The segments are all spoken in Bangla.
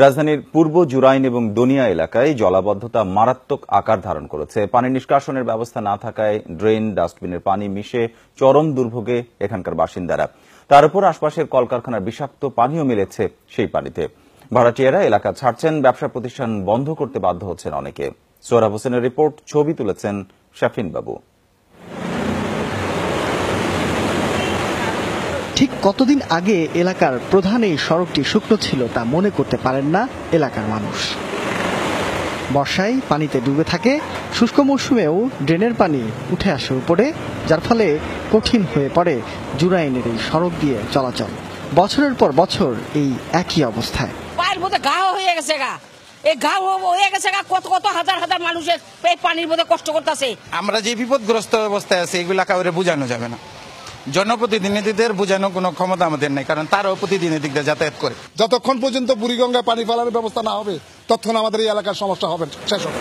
রাজধানীর পূর্ব জুরাইন এবং দনিয়া এলাকায় জলাবদ্ধতা মারাত্মক আকার ধারণ করেছে। পানি নিষ্কাশনের ব্যবস্থা না থাকায় ড্রেন, ডাস্টবিনের পানি মিশে চরম দুর্ভোগে এখানকার বাসিন্দারা। তার উপর আশপাশের কলকারখানার বিষাক্ত পানিও মিলেছে সেই পানিতে। ভাড়াটিয়ারা এলাকা ছাড়ছেন, ব্যবসা প্রতিষ্ঠান বন্ধ করতে বাধ্য হচ্ছেন অনেকে। সোহরাব হোসেনের রিপোর্ট, ছবি তুলেছেন শাফিন বাবু। ঠিক কতদিন আগে এলাকার প্রধান এই সড়কটি শুকনো ছিল তা মনে করতে পারেন না এলাকার মানুষ। বর্ষায় পানিতে ডুবে থাকে, শুষ্ক মৌসুমেও ড্রেনের পানি উঠে আসে উপরে, যার ফলে কঠিন হয়ে পড়ে জুরাইনের এই সড়ক দিয়ে চলাচল। বছরের পর বছর এই একই অবস্থায়। পায়ের মধ্যে ঘা হয়ে গেছে, এই ঘা হয়ে গেছে, কত কত হাজার হাজার মানুষের এই পানির মধ্যে কষ্ট করতেছে। আমরা যে বিপদগ্রস্ত অবস্থায় আছি এগুলা কাউরে বোঝানো যাবে না। জনপ্রতিনিধিদের বোঝানো কোনো ক্ষমতা আমাদের নেই, কারণ তারাও প্রতিদিন এদিক দিয়ে যাতায়াত করে। যতক্ষণ পর্যন্ত বুড়িগঙ্গায় পানি ফেলার ব্যবস্থা না হবে ততক্ষণ আমাদের এই এলাকার সমস্যা হবে শেষ হবে।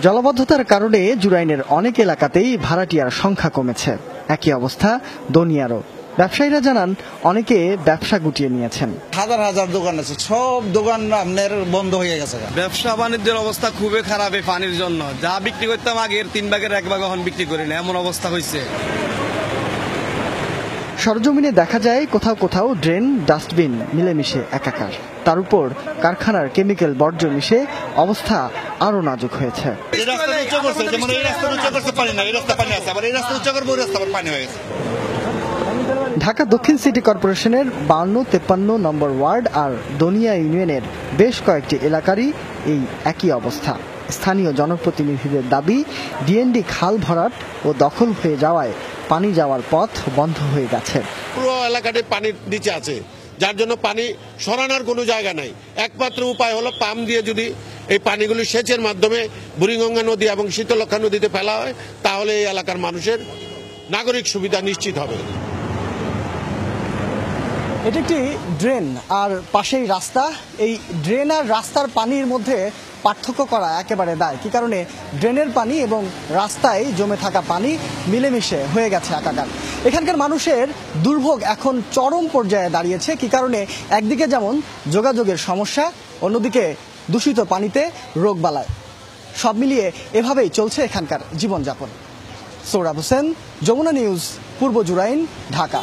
জলাবদ্ধতার কারণে জুরাইনের অনেক এলাকাতেই ভাড়াটিয়ার সংখ্যা কমেছে। একই অবস্থা দনিয়ারও। ব্যবসায়ীরা জানান অনেকে ব্যবসা গুটিয়ে নিয়েছেন। হাজার হাজার দোকান আছে, সব দোকান আপনার বন্ধ হয়ে গেছে। ব্যবসা বাণিজ্যের অবস্থা খুবই খারাপ এই পানির জন্য। যা বিক্রি করতাম আগের 3 ভাগের 1 ভাগ এখন বিক্রি করি না, এমন অবস্থা হয়েছে। সরজমিনে দেখা যায় কোথাও কোথাও ড্রেন, ডাস্টবিন মিলেমিশে একাকার। তার উপর কারখানার কেমিক্যাল বর্জ্য মিশে অবস্থা আরো নাজুক হয়েছে। ঢাকা দক্ষিণ সিটি কর্পোরেশনের 52-53 নম্বর ওয়ার্ড আর দনিয়া ইউনিয়নের বেশ কয়েকটি এলাকারই এই একই অবস্থা। স্থানীয় জনপ্রতিনিধিদের দাবি, ডিএনডি খাল ভরাট ও দখল হয়ে যাওয়ায় পানি যাওয়ার পথ বন্ধ হয়ে গেছে। পুরো এলাকাটি পানির নিচে আছে, যার জন্য পানি সরানোর কোনো জায়গা নাই। একমাত্র উপায় হলো পাম্প দিয়ে যদি এই পানিগুলি সেচের মাধ্যমে বুড়িগঙ্গা নদী এবং শীতলক্ষা নদীতে ফেলা হয়, তাহলে এই এলাকার মানুষের নাগরিক সুবিধা নিশ্চিত হবে। এটি একটি ড্রেন আর পাশেই রাস্তা। এই ড্রেন আর রাস্তার পানির মধ্যে পার্থক্য করা একেবারে দায়। কি কারণে ড্রেনের পানি এবং রাস্তায় জমে থাকা পানি মিলেমিশে হয়ে গেছে একাকার। এখানকার মানুষের দুর্ভোগ এখন চরম পর্যায়ে দাঁড়িয়েছে। কি কারণে একদিকে যেমন যোগাযোগের সমস্যা, অন্যদিকে দূষিত পানিতে রোগবালাই। সব মিলিয়ে এভাবেই চলছে এখানকার জীবনযাপন। সোহরাব হোসেন, যমুনা নিউজ, পূর্ব জুরাইন, ঢাকা।